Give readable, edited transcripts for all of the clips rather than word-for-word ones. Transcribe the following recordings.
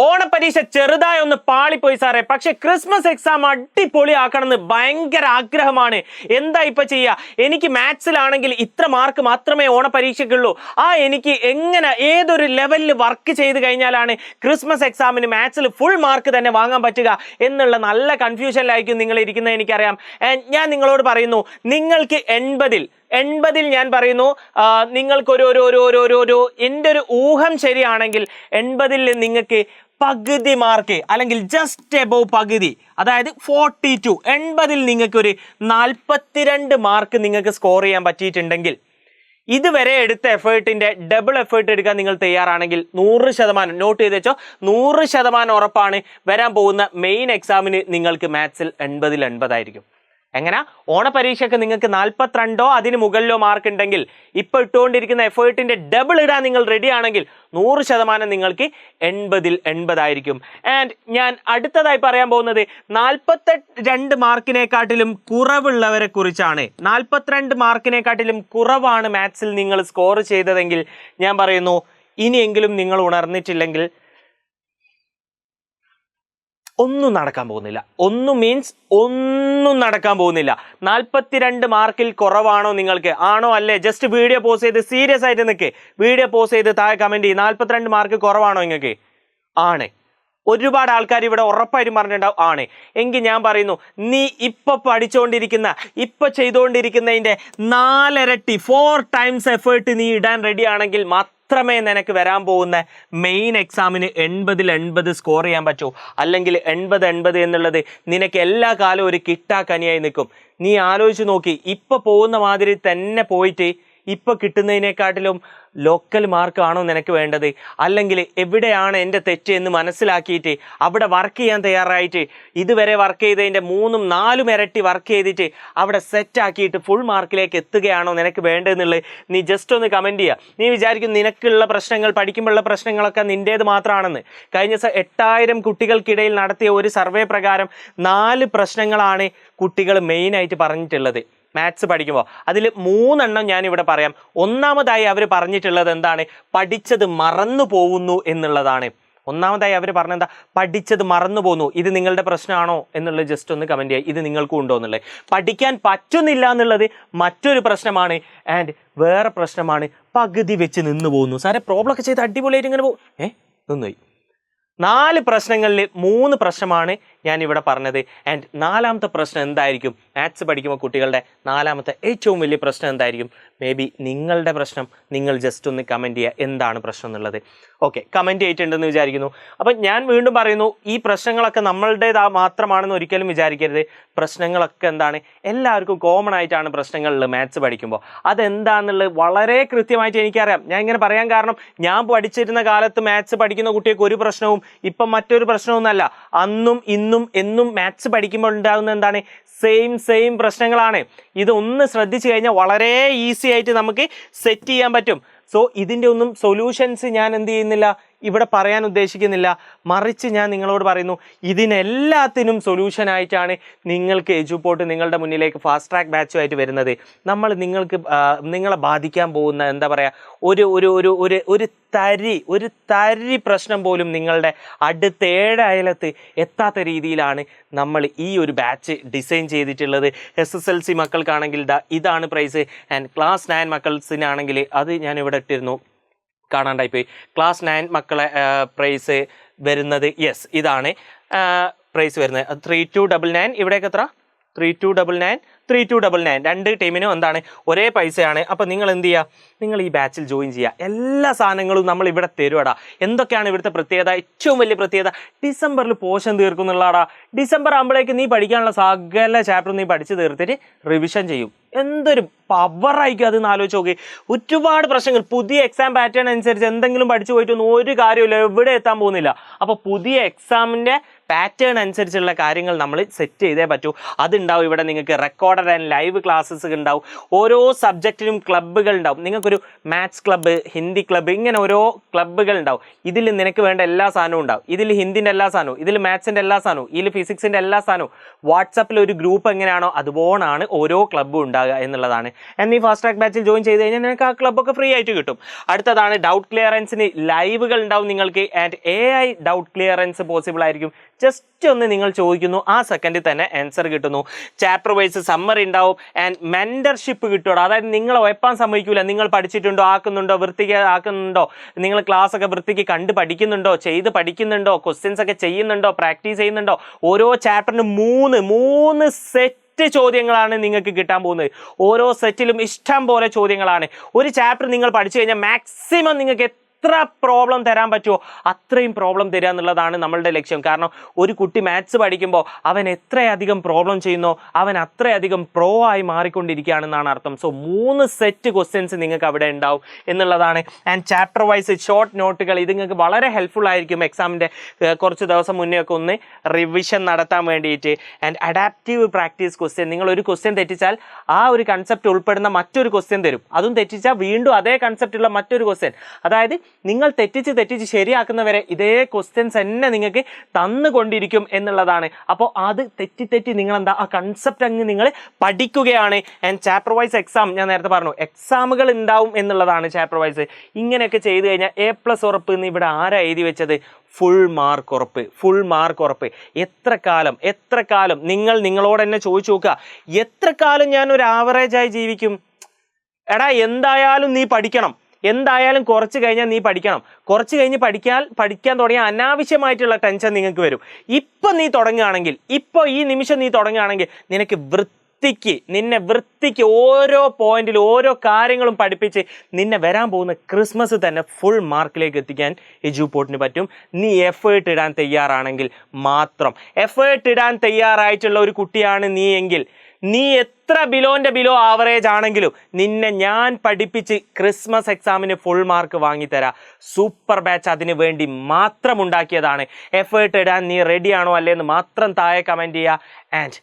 ഓണപരീക്ഷ ചെറുതായി ഒന്ന് പാളിപ്പോയി സാറേ, പക്ഷെ ക്രിസ്മസ് എക്സാം അടിപൊളിയാക്കണമെന്ന് ഭയങ്കര ആഗ്രഹമാണ്. എന്താ ഇപ്പൊ ചെയ്യുക? എനിക്ക് മാത്സിലാണെങ്കിൽ ഇത്ര മാർക്ക് മാത്രമേ ഓണപരീക്ഷയ്ക്കുള്ളൂ. എനിക്ക് എങ്ങനെ ഏതൊരു ലെവലിൽ വർക്ക് ചെയ്ത് കഴിഞ്ഞാലാണ് ക്രിസ്മസ് എക്സാമിന് മാത്സിൽ ഫുൾ മാർക്ക് തന്നെ വാങ്ങാൻ പറ്റുക എന്നുള്ള നല്ല കൺഫ്യൂഷനിലായിരിക്കും നിങ്ങൾ ഇരിക്കുന്നത് എനിക്കറിയാം. ഞാൻ നിങ്ങളോട് പറയുന്നു, നിങ്ങൾക്ക് 80 ഞാൻ പറയുന്നു, നിങ്ങൾക്കൊരു എൻ്റെ ഒരു ഊഹം ശരിയാണെങ്കിൽ 80 നിങ്ങൾക്ക് പകുതി മാർക്ക് അല്ലെങ്കിൽ ജസ്റ്റ് എബോവ് പകുതി, അതായത് 42, 80 നിങ്ങൾക്ക് ഒരു 42 മാർക്ക് നിങ്ങൾക്ക് സ്കോർ ചെയ്യാൻ പറ്റിയിട്ടുണ്ടെങ്കിൽ, ഇതുവരെ എടുത്ത എഫേർട്ടിന്റെ ഡബിൾ എഫേർട്ട് എടുക്കാൻ നിങ്ങൾ തയ്യാറാണെങ്കിൽ 100% നോട്ട് ചെയ്ത് വെച്ചോ, 100% ഉറപ്പാണ് വരാൻ പോകുന്ന മെയിൻ എക്സാമിന് നിങ്ങൾക്ക് മാത്സിൽ 80 ആയിരിക്കും. എങ്ങനെ? ഓണപരീക്ഷയ്ക്ക് നിങ്ങൾക്ക് 42 അതിന് മുകളിലോ മാർക്ക് ഉണ്ടെങ്കിൽ ഇപ്പൊ ഇട്ടുകൊണ്ടിരിക്കുന്ന എഫേർട്ടിന്റെ ഡബിൾ ഇടാൻ നിങ്ങൾ റെഡി ആണെങ്കിൽ 100% നിങ്ങൾക്ക് 80 ആയിരിക്കും. ആൻഡ് ഞാൻ അടുത്തതായി പറയാൻ പോകുന്നത് 42 മാർക്കിനെക്കാട്ടിലും കുറവുള്ളവരെ കുറിച്ചാണ്. 42 മാർക്കിനെക്കാട്ടിലും കുറവാണ് മാത്സിൽ നിങ്ങൾ സ്കോർ ചെയ്തതെങ്കിൽ ഞാൻ പറയുന്നു, ഇനിയെങ്കിലും നിങ്ങൾ ഉണർന്നിട്ടില്ലെങ്കിൽ ഒന്നും നടക്കാൻ പോകുന്നില്ല. ഒന്നും നടക്കാൻ പോകുന്നില്ല. 42 മാർക്കിൽ കുറവാണോ നിങ്ങൾക്ക്? ആണോ അല്ലേ? ജസ്റ്റ് വീഡിയോ പോസ്റ്റ് ചെയ്ത് സീരിയസ് ആയിട്ട് നിൽക്ക്. വീഡിയോ പോസ്റ്റ് ചെയ്ത് താഴെ കമന്റ് ചെയ്യും, 42 മാർക്ക് കുറവാണോ നിങ്ങൾക്ക്? ആണ്. ഒരുപാട് ആൾക്കാർ ഇവിടെ ഉറപ്പായിട്ടും പറഞ്ഞിട്ടുണ്ടാവും ആണ്. എങ്കിൽ ഞാൻ പറയുന്നു, നീ ഇപ്പൊ പഠിച്ചുകൊണ്ടിരിക്കുന്ന ഇപ്പൊ ചെയ്തുകൊണ്ടിരിക്കുന്നതിന്റെ 4 ഇരട്ടി 4 ടൈംസ് എഫേർട്ട് നീ ഇടാൻ റെഡി ആണെങ്കിൽ മാത്രമേ നിനക്ക് വരാൻ പോകുന്ന മെയിൻ എക്സാമിന് 80 സ്കോർ ചെയ്യാൻ പറ്റൂ. അല്ലെങ്കിൽ 80 എന്നുള്ളത് നിനക്ക് എല്ലാ കാലവും ഒരു കിട്ടാക്കനിയായി നിൽക്കും. നീ ആലോചിച്ച് നോക്കി, ഇപ്പൊ പോകുന്ന മാതിരി തന്നെ പോയിട്ട് ഇപ്പൊ കിട്ടുന്നതിനെക്കാട്ടിലും ലോക്കൽ മാർക്കാണോ നിനക്ക് വേണ്ടത്? അല്ലെങ്കിൽ എവിടെയാണ് എൻ്റെ തെറ്റ് എന്ന് മനസ്സിലാക്കിയിട്ട് അവിടെ വർക്ക് ചെയ്യാൻ തയ്യാറായിട്ട് ഇതുവരെ വർക്ക് ചെയ്തതിൻ്റെ 3-4 ഇരട്ടി വർക്ക് ചെയ്തിട്ട് അവിടെ സെറ്റാക്കിയിട്ട് ഫുൾ മാർക്കിലേക്ക് എത്തുകയാണോ നിനക്ക് വേണ്ടതെന്നുള്ളത് നീ ജസ്റ്റ് ഒന്ന് കമൻറ്റ് ചെയ്യുക. നീ വിചാരിക്കും നിനക്കുള്ള പ്രശ്നങ്ങൾ, പഠിക്കുമ്പോഴുള്ള പ്രശ്നങ്ങളൊക്കെ നിൻ്റേത് മാത്രമാണെന്ന്. കഴിഞ്ഞ 8000 കുട്ടികൾക്കിടയിൽ നടത്തിയ ഒരു സർവേ പ്രകാരം 4 പ്രശ്നങ്ങളാണ് കുട്ടികൾ മെയിനായിട്ട് പറഞ്ഞിട്ടുള്ളത് മാത്സ് പഠിക്കുമ്പോൾ. അതിൽ 3 എണ്ണം ഞാനിവിടെ പറയാം. ഒന്നാമതായി അവർ പറഞ്ഞിട്ടുള്ളത് എന്താണ്? പഠിച്ചത് മറന്നു പോകുന്നു എന്നുള്ളതാണ്. ഒന്നാമതായി അവർ പറഞ്ഞെന്താ? പഠിച്ചത് മറന്നു പോകുന്നു. ഇത് നിങ്ങളുടെ പ്രശ്നമാണോ എന്നുള്ളത് ജസ്റ്റ് ഒന്ന് കമൻറ്റ് ചെയ്യുക. ഇത് നിങ്ങൾക്കും ഉണ്ടോ എന്നുള്ളത്. പഠിക്കാൻ പറ്റുന്നില്ല എന്നുള്ളത് മറ്റൊരു പ്രശ്നമാണ്. ആൻഡ് വേറെ പ്രശ്നമാണ് പകുതി വെച്ച് നിന്ന് പോകുന്നു. സാറേ പ്രോബ്ലം ഒക്കെ ചെയ്ത് അടിപൊളിയായിട്ട് ഇങ്ങനെ പോകും, നിന്നുപോയി. 4 പ്രശ്നങ്ങളിൽ 3 പ്രശ്നമാണ് ഞാൻ ഇവിടെ പറഞ്ഞത്. ആൻഡ് 4ാമത്തെ പ്രശ്നം എന്തായിരിക്കും? മാത്സ് പഠിക്കുമ്പോൾ കുട്ടികളുടെ 4ാമത്തെ ഏറ്റവും വലിയ പ്രശ്നം എന്തായിരിക്കും? മേ ബി നിങ്ങളുടെ പ്രശ്നം നിങ്ങൾ ജസ്റ്റ് ഒന്ന് കമൻറ്റ് ചെയ്യുക, എന്താണ് പ്രശ്നം എന്നുള്ളത്. ഓക്കെ, കമൻറ്റ് ചെയ്തിട്ടുണ്ടെന്ന് വിചാരിക്കുന്നു. അപ്പം ഞാൻ വീണ്ടും പറയുന്നു, ഈ പ്രശ്നങ്ങളൊക്കെ നമ്മളുടേതാ മാത്രമാണെന്ന് ഒരിക്കലും വിചാരിക്കരുത്. പ്രശ്നങ്ങളൊക്കെ എന്താണ്? എല്ലാവർക്കും കോമൺ ആയിട്ടാണ് പ്രശ്നങ്ങളിൽ മാത്സ് പഠിക്കുമ്പോൾ. അതെന്താണെന്നുള്ളത് വളരെ കൃത്യമായിട്ട് എനിക്കറിയാം. ഞാൻ ഇങ്ങനെ പറയാൻ കാരണം, ഞാൻ പഠിച്ചിരുന്ന കാലത്ത് മാത്സ് പഠിക്കുന്ന കുട്ടികൾക്ക് ഒരു പ്രശ്നവും ഇപ്പം മറ്റൊരു പ്രശ്നമൊന്നുമല്ല. അന്നും ഇന്നും എന്നും മാത്സ് പഠിക്കുമ്പോൾ ഉണ്ടാകുന്ന എന്താണ്? സെയിം പ്രശ്നങ്ങളാണ്. ഇതൊന്ന് ശ്രദ്ധിച്ചു കഴിഞ്ഞാൽ വളരെ ഈസി ആയിട്ട് നമുക്ക് സെറ്റ് ചെയ്യാൻ പറ്റും. സോ ഇതിൻ്റെ ഒന്നും സൊല്യൂഷൻസ് ഞാൻ എന്ത് ചെയ്യുന്നില്ല, ഇവിടെ പറയാൻ ഉദ്ദേശിക്കുന്നില്ല. മറിച്ച് ഞാൻ നിങ്ങളോട് പറയുന്നു, ഇതിനെല്ലാത്തിനും സൊല്യൂഷനായിട്ടാണ് നിങ്ങൾക്ക് എജുപോർട്ട് നിങ്ങളുടെ മുന്നിലേക്ക് ഫാസ്റ്റ് ട്രാക്ക് ബാച്ചുമായിട്ട് വരുന്നത്. നിങ്ങളെ ബാധിക്കാൻ പോകുന്ന എന്താ പറയുക, ഒരു തരി പ്രശ്നം പോലും നിങ്ങളുടെ അടുത്ത 7 അയലത്ത് എത്താത്ത രീതിയിലാണ് നമ്മൾ ഈ ഒരു ബാച്ച് ഡിസൈൻ ചെയ്തിട്ടുള്ളത്. SSLC മക്കൾക്കാണെങ്കിൽ ഇതാണ് പ്രൈസ്. ആൻഡ് ക്ലാസ് 9 മക്കൾസിനാണെങ്കിൽ അത് ഞാൻ ഇവിടെ ഇട്ടിരുന്നു, കാണാണ്ടായിപ്പോയി. ക്ലാസ് 9 മക്കളെ പ്രൈസ് വരുന്നത് ഇതാണ് പ്രൈസ് വരുന്നത്. 3299. ഇവിടേക്ക് എത്ര? 3299, 3299. 2 ടീമിനും എന്താണ്? ഒരേ പൈസയാണ്. അപ്പം നിങ്ങൾ എന്ത് ചെയ്യുക? നിങ്ങൾ ഈ ബാച്ചിൽ ജോയിൻ ചെയ്യുക. എല്ലാ സാധനങ്ങളും നമ്മൾ ഇവിടെ തരുവാടാ. എന്തൊക്കെയാണ് ഇവിടുത്തെ പ്രത്യേകത? ഏറ്റവും വലിയ പ്രത്യേകത, ഡിസംബറിൽ പോർഷൻ തീർക്കുന്നുള്ളതാടാ. ഡിസംബർ ആകുമ്പോഴേക്ക് നീ പഠിക്കാനുള്ള സകല ചാപ്റ്റർ നീ പഠിച്ച് തീർത്തിട്ട് റിവിഷൻ ചെയ്യും. എന്തൊരു പവറായിരിക്കും അതെന്ന് ആലോചിച്ച് നോക്കി. ഒരുപാട് പ്രശ്നങ്ങൾ പുതിയ എക്സാം പാറ്റേൺ അനുസരിച്ച് എന്തെങ്കിലും പഠിച്ചു പോയിട്ടൊന്നും ഒരു കാര്യമില്ല, എവിടെ എത്താൻ പോകുന്നില്ല. അപ്പോൾ പുതിയ എക്സാമിൻ്റെ പാറ്റേൺ അനുസരിച്ചുള്ള കാര്യങ്ങൾ നമ്മൾ സെറ്റ് ചെയ്തേ പറ്റൂ. അതുണ്ടാവും ഇവിടെ നിങ്ങൾക്ക് record recorded and live classes ഉണ്ടാവും. ഓരോ സബ്ജക്റ്റിനും ക്ലബ്ബുകൾ ഉണ്ടാവും. നിങ്ങൾക്കൊരു മാത്സ് ക്ലബ്ബ്, ഹിന്ദി ക്ലബ്ബ്, ഇങ്ങനെ ഓരോ ക്ലബ്ബുകൾ ഉണ്ടാവും. ഇതിൽ നിനക്ക് വേണ്ട എല്ലാ സാധനവും ഉണ്ടാവും. ഇതിൽ ഹിന്ദിൻ്റെ എല്ലാ സാധനവും, ഇതിൽ മാത്സിൻ്റെ എല്ലാ സാധനവും, ഇതിൽ ഫിസിക്സിൻ്റെ എല്ലാ സാധനവും. വാട്സപ്പിൽ ഒരു ഗ്രൂപ്പ് എങ്ങനെയാണോ അതുപോലാണ് ഓരോ ക്ലബ്ബും ഉണ്ടാകുക എന്നുള്ളതാണ്. നീ ഫാസ്റ്റ് ട്രാക്ക് ബാച്ചിൽ ജോയിൻ ചെയ്ത് കഴിഞ്ഞാൽ നിനക്ക് ആ ക്ലബ്ബൊക്കെ ഫ്രീ ആയിട്ട് കിട്ടും. അടുത്തതാണ് ഡൗട്ട് ക്ലിയറൻസിന് ലൈവുകൾ ഉണ്ടാവും നിങ്ങൾക്ക്. And AI doubt clearance possible ആയിരിക്കും. ജസ്റ്റ് ഒന്ന് നിങ്ങൾ ചോദിക്കുന്നു, ആ സെക്കൻഡിൽ തന്നെ ആൻസർ കിട്ടുന്നു. ചാപ്റ്റർ വൈസ് സമ്മറി ഉണ്ടാവും. ആൻഡ് മെൻറ്റർഷിപ്പ് കിട്ടുമോ, അതായത് നിങ്ങളെ ഒയപ്പാൻ സമ്മതിക്കില്ല. നിങ്ങൾ പഠിച്ചിട്ടുണ്ടോ, ആക്കുന്നുണ്ടോ, വൃത്തിക്ക് ആക്കുന്നുണ്ടോ, നിങ്ങൾ ക്ലാസ് ഒക്കെ വൃത്തിക്ക് കണ്ട് പഠിക്കുന്നുണ്ടോ, ചെയ്ത് പഠിക്കുന്നുണ്ടോ, ക്വസ്റ്റ്യൻസ് ഒക്കെ ചെയ്യുന്നുണ്ടോ, പ്രാക്ടീസ് ചെയ്യുന്നുണ്ടോ. ഓരോ ചാപ്റ്ററിന് മൂന്ന് സെറ്റ് ചോദ്യങ്ങളാണ് നിങ്ങൾക്ക് കിട്ടാൻ പോകുന്നത്. ഓരോ സെറ്റിലും ഇഷ്ടം പോലെ ചോദ്യങ്ങളാണ്. ഒരു ചാപ്റ്റർ നിങ്ങൾ പഠിച്ചു കഴിഞ്ഞാൽ മാക്സിമം നിങ്ങൾക്ക് എത്ര പ്രോബ്ലം തരാൻ പറ്റുമോ അത്രയും പ്രോബ്ലം തരിക എന്നുള്ളതാണ് നമ്മളുടെ ലക്ഷ്യം. കാരണം ഒരു കുട്ടി മാത്സ് പഠിക്കുമ്പോൾ അവൻ എത്രയധികം പ്രോബ്ലം ചെയ്യുന്നോ അവൻ അത്രയധികം പ്രോ ആയി മാറിക്കൊണ്ടിരിക്കുകയാണെന്നാണ് അർത്ഥം. സോ 3 സെറ്റ് ക്വസ്റ്റ്യൻസ് നിങ്ങൾക്ക് അവിടെ ഉണ്ടാവും എന്നുള്ളതാണ്. ആൻഡ് ചാപ്റ്റർ വൈസ് ഷോർട്ട് നോട്ടുകൾ, ഇത് നിങ്ങൾക്ക് വളരെ ഹെൽപ്ഫുൾ ആയിരിക്കും എക്സാമിൻ്റെ കുറച്ച് ദിവസം മുന്നേ ഒക്കെ ഒന്ന് റിവിഷൻ നടത്താൻ വേണ്ടിയിട്ട്. ആൻഡ് അഡാപ്റ്റീവ് പ്രാക്ടീസ് ക്വസ്റ്റ്യൻ, നിങ്ങൾ ഒരു ക്വസ്റ്റ്യൻ തെറ്റിച്ചാൽ ആ ഒരു കൺസെപ്റ്റ് ഉൾപ്പെടുന്ന മറ്റൊരു ക്വസ്റ്റ്യൻ തരും. അതും തെറ്റിച്ചാൽ വീണ്ടും അതേ കൺസെപ്റ്റുള്ള മറ്റൊരു ക്വസ്റ്റ്യൻ. അതായത് നിങ്ങൾ തെറ്റിച്ച് ശരിയാക്കുന്നവരെ ഇതേ ക്വസ്റ്റ്യൻസ് തന്നെ നിങ്ങൾക്ക് തന്നുകൊണ്ടിരിക്കും എന്നുള്ളതാണ്. അപ്പോൾ അത് തെറ്റി നിങ്ങൾ എന്താ ആ കൺസെപ്റ്റ് അങ്ങ് നിങ്ങൾ പഠിക്കുകയാണ്. ആൻഡ് ചാപ്റ്റർ വൈസ് എക്സാം, ഞാൻ നേരത്തെ പറഞ്ഞു എക്സാമുകൾ ഉണ്ടാവും എന്നുള്ളതാണ്. ചാപ്റ്റർ വൈസ് ഇങ്ങനെയൊക്കെ ചെയ്ത് കഴിഞ്ഞാൽ A+ ഉറപ്പ് എന്ന് ഇവിടെ ആരാ എഴുതി വെച്ചത്? ഫുൾ മാർക്ക് ഉറപ്പ്. എത്ര കാലം നിങ്ങളോട് തന്നെ ചോദിച്ചു നോക്കുക, എത്ര കാലം ഞാൻ ഒരു ആവറേജായി ജീവിക്കും? എടാ എന്തായാലും നീ പഠിക്കണം, എന്തായാലും കുറച്ച് കഴിഞ്ഞാൽ നീ പഠിക്കണം. കുറച്ച് കഴിഞ്ഞ് പഠിക്കാൻ തുടങ്ങിയാൽ അനാവശ്യമായിട്ടുള്ള ടെൻഷൻ നിങ്ങൾക്ക് വരും. ഇപ്പം നീ തുടങ്ങുകയാണെങ്കിൽ, ഇപ്പോൾ ഈ നിമിഷം നീ തുടങ്ങുകയാണെങ്കിൽ നിനക്ക് നിന്നെ വൃത്തിക്ക് ഓരോ പോയിന്റിലും ഓരോ കാര്യങ്ങളും പഠിപ്പിച്ച് നിന്നെ വരാൻ പോകുന്ന ക്രിസ്മസ് തന്നെ ഫുൾ മാർക്കിലേക്ക് എത്തിക്കാൻ എജുപോർട്ടിന് പറ്റും. നീ എഫേർട്ട് ഇടാൻ തയ്യാറാണെങ്കിൽ മാത്രം. എഫേർട്ട് ഇടാൻ തയ്യാറായിട്ടുള്ള ഒരു കുട്ടിയാണ് നീ എങ്കിൽ, നീ എത്ര ബിലോ ആവറേജ് ആണെങ്കിലും നിന്നെ ഞാൻ പഠിപ്പിച്ച് ക്രിസ്മസ് എക്സാമിന് ഫുൾ മാർക്ക് വാങ്ങിത്തരാം. സൂപ്പർ ബാച്ച് അതിന് വേണ്ടി മാത്രം ഉണ്ടാക്കിയതാണ്. എഫേർട്ട് ഇടാൻ നീ റെഡിയാണോ അല്ലേന്ന് മാത്രം താഴെ കമൻറ്റ് ചെയ്യുക. ആൻഡ്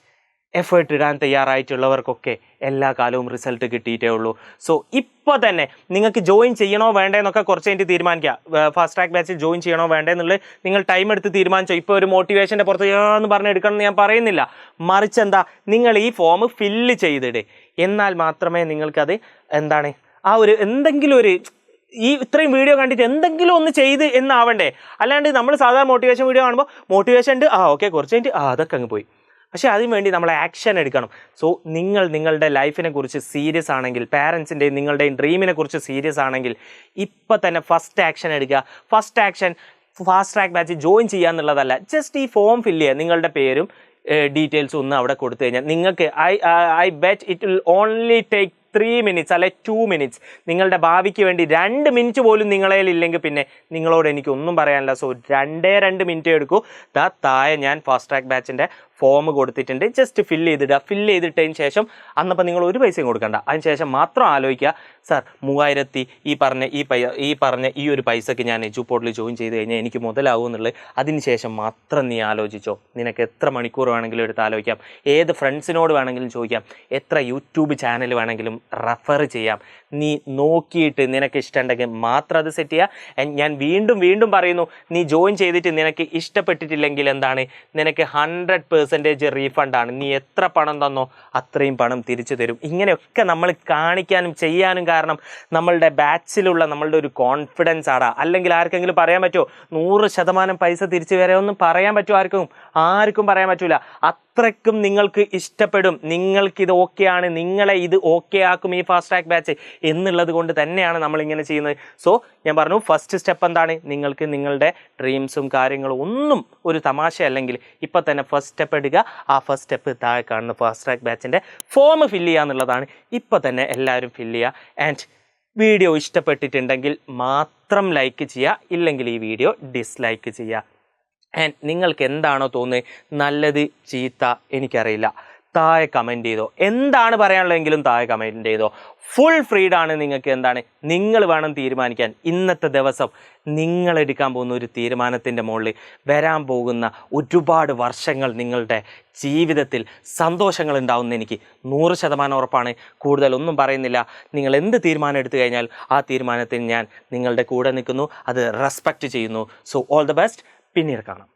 എഫേർട്ട് ഇടാൻ തയ്യാറായിട്ടുള്ളവർക്കൊക്കെ എല്ലാ കാലവും റിസൾട്ട് കിട്ടിയിട്ടേ ഉള്ളൂ. സോ ഇപ്പോൾ തന്നെ നിങ്ങൾക്ക് ജോയിൻ ചെയ്യണോ വേണ്ടേന്നൊക്കെ കുറച്ച് കഴിഞ്ഞിട്ട് തീരുമാനിക്കുക. ഫാസ്റ്റ് ട്രാക്ക് ബാച്ചിൽ ജോയിൻ ചെയ്യണോ വേണ്ടേന്നുള്ളത് നിങ്ങൾ ടൈം എടുത്ത് തീരുമാനിച്ചോ. ഇപ്പോൾ ഒരു മോട്ടിവേഷൻ്റെ പുറത്ത് എന്ന് പറഞ്ഞ് എടുക്കണം എന്ന് ഞാൻ പറയുന്നില്ല. മറിച്ച് എന്താ, നിങ്ങൾ ഈ ഫോം ഫില്ല് ചെയ്തിട്. എന്നാൽ മാത്രമേ നിങ്ങൾക്കത് എന്താണ് ആ ഒരു എന്തെങ്കിലും ഒരു ഈ ഇത്രയും വീഡിയോ കണ്ടിട്ട് എന്തെങ്കിലും ഒന്ന് ചെയ്ത് എന്നാവണ്ടേ. അല്ലാണ്ട് നമ്മൾ സാധാരണ മോട്ടിവേഷൻ വീഡിയോ കാണുമ്പോൾ മോട്ടിവേഷൻ ഉണ്ട്, ഓക്കെ കുറച്ച് കഴിഞ്ഞിട്ട് അതൊക്കെ അങ്ങ് പോയി. പക്ഷേ അതിന് വേണ്ടി നമ്മൾ ആക്ഷൻ എടുക്കണം. സോ നിങ്ങളുടെ ലൈഫിനെ കുറിച്ച് സീരിയസ് ആണെങ്കിൽ, പാരൻസിൻ്റെയും നിങ്ങളുടെയും ഡ്രീമിനെ കുറിച്ച് സീരിയസ് ആണെങ്കിൽ ഇപ്പോൾ തന്നെ ഫസ്റ്റ് ആക്ഷൻ എടുക്കുക. First action fast track batch join ചെയ്യുക എന്നുള്ളതല്ല, ജസ്റ്റ് ഈ ഫോം ഫില്ല് ചെയ്യുക. നിങ്ങളുടെ പേരും ഡീറ്റെയിൽസും ഒന്ന് അവിടെ കൊടുത്തു കഴിഞ്ഞാൽ നിങ്ങൾക്ക് I bet it will only take 3 minutes അല്ലെ 2 minutes. നിങ്ങളുടെ ഭാവിക്ക് വേണ്ടി 2 മിനിറ്റ് പോലും നിങ്ങളേൽ ഇല്ലെങ്കിൽ പിന്നെ നിങ്ങളോട് എനിക്കൊന്നും പറയാനില്ല. സോ 2 മിനിറ്റ് എടുക്കൂ. താഴെ ഞാൻ ഫാസ്റ്റ് ട്രാക്ക് ബാച്ചിൻ്റെ ഫോം കൊടുത്തിട്ടുണ്ട്. ജസ്റ്റ് ഫില്ല് ചെയ്തിട്ടതിന് ശേഷം അന്നപ്പോൾ നിങ്ങൾ ഒരു പൈസയും കൊടുക്കണ്ട. അതിന് ശേഷം മാത്രം ആലോചിക്കുക, സാർ 3000 ഈ പറഞ്ഞ ഈ ഒരു പൈസക്ക് ഞാൻ എജുപോർട്ടിൽ ജോയിൻ ചെയ്ത് കഴിഞ്ഞാൽ എനിക്ക് മുതലാവും എന്നുള്ളത്. അതിന് ശേഷം മാത്രം നീ ആലോചിച്ചോ. നിനക്ക് എത്ര മണിക്കൂർ വേണമെങ്കിലും എടുത്ത് ആലോചിക്കാം, ഏത് ഫ്രണ്ട്സിനോട് വേണമെങ്കിലും ചോദിക്കാം, എത്ര യൂട്യൂബ് ചാനൽ വേണമെങ്കിലും റെഫർ ചെയ്യാം. നീ നോക്കിയിട്ട് നിനക്ക് ഇഷ്ടമുണ്ടെങ്കിൽ മാത്രം അത് സെറ്റ് ചെയ്യുക. ഞാൻ വീണ്ടും പറയുന്നു, നീ ജോയിൻ ചെയ്തിട്ട് നിനക്ക് ഇഷ്ടപ്പെട്ടിട്ടില്ലെങ്കിൽ എന്താണ്, നിനക്ക് 100% റീഫണ്ടാണ്. നീ എത്ര പണം തന്നോ അത്രയും പണം തിരിച്ചു തരും. ഇങ്ങനെയൊക്കെ നമ്മൾ കാണിക്കാനും ചെയ്യാനും കാരണം നമ്മളുടെ ബാച്ചിലുള്ള നമ്മളുടെ ഒരു കോൺഫിഡൻസ് ആടാ. അല്ലെങ്കിൽ ആർക്കെങ്കിലും പറയാൻ പറ്റുമോ 100% പൈസ തിരിച്ചു വരാമെന്നും പറയാൻ പറ്റുമോ? ആർക്കും പറയാൻ പറ്റൂല. അത്രയ്ക്കും നിങ്ങൾക്ക് ഇഷ്ടപ്പെടും, നിങ്ങൾക്കിത് ഓക്കെയാണ്, നിങ്ങളെ ഇത് ഓക്കെ ആക്കും ഈ ഫാസ്റ്റ് ട്രാക്ക് ബാച്ച് എന്നുള്ളത് കൊണ്ട് തന്നെയാണ് നമ്മളിങ്ങനെ ചെയ്യുന്നത്. സോ ഞാൻ പറഞ്ഞു, ഫസ്റ്റ് സ്റ്റെപ്പ് എന്താണ്, നിങ്ങൾക്ക് നിങ്ങളുടെ ഡ്രീംസും കാര്യങ്ങളും ഒന്നും ഒരു തമാശ അല്ലെങ്കിൽ ഇപ്പം തന്നെ ഫസ്റ്റ് സ്റ്റെപ്പ് എടുക്കുക. ആ ഫസ്റ്റ് സ്റ്റെപ്പ് താഴെ കാണുന്ന ഫാസ്റ്റ് ട്രാക്ക് ബാച്ചിൻ്റെ ഫോം ഫില്ല് ചെയ്യുക എന്നുള്ളതാണ്. ഇപ്പം തന്നെ എല്ലാവരും ഫില്ല് ചെയ്യുക. ആൻഡ് വീഡിയോ ഇഷ്ടപ്പെട്ടിട്ടുണ്ടെങ്കിൽ മാത്രം ലൈക്ക് ചെയ്യുക, ഇല്ലെങ്കിൽ ഈ വീഡിയോ ഡിസ്ലൈക്ക് ചെയ്യുക. ആൻഡ് നിങ്ങൾക്ക് എന്താണോ തോന്നുന്നത്, നല്ലത് ചീത്ത എനിക്കറിയില്ല, താഴെ കമൻറ്റ് ചെയ്തോ. എന്താണ് പറയാനുള്ളതെങ്കിലും താഴെ കമൻറ്റ് ചെയ്തോ. ഫുൾ ഫ്രീഡാണ് നിങ്ങൾക്ക്. എന്താണ് നിങ്ങൾ വേണം തീരുമാനിക്കാൻ. ഇന്നത്തെ ദിവസം നിങ്ങൾ എടുക്കാൻ പോകുന്ന ഒരു തീരുമാനത്തിൻ്റെ മുകളിൽ വരാൻ പോകുന്ന ഒരുപാട് വർഷങ്ങൾ നിങ്ങളുടെ ജീവിതത്തിൽ സന്തോഷങ്ങൾ ഉണ്ടാവുമെന്ന് എനിക്ക് 100% ഉറപ്പാണ്. കൂടുതലൊന്നും പറയുന്നില്ല. നിങ്ങൾ എന്ത് തീരുമാനം എടുത്തു കഴിഞ്ഞാൽ ആ തീരുമാനത്തിൽ ഞാൻ നിങ്ങളുടെ കൂടെ നിൽക്കുന്നു, അത് റെസ്പെക്റ്റ് ചെയ്യുന്നു. So all the best. പിന്നീട് കാണാം.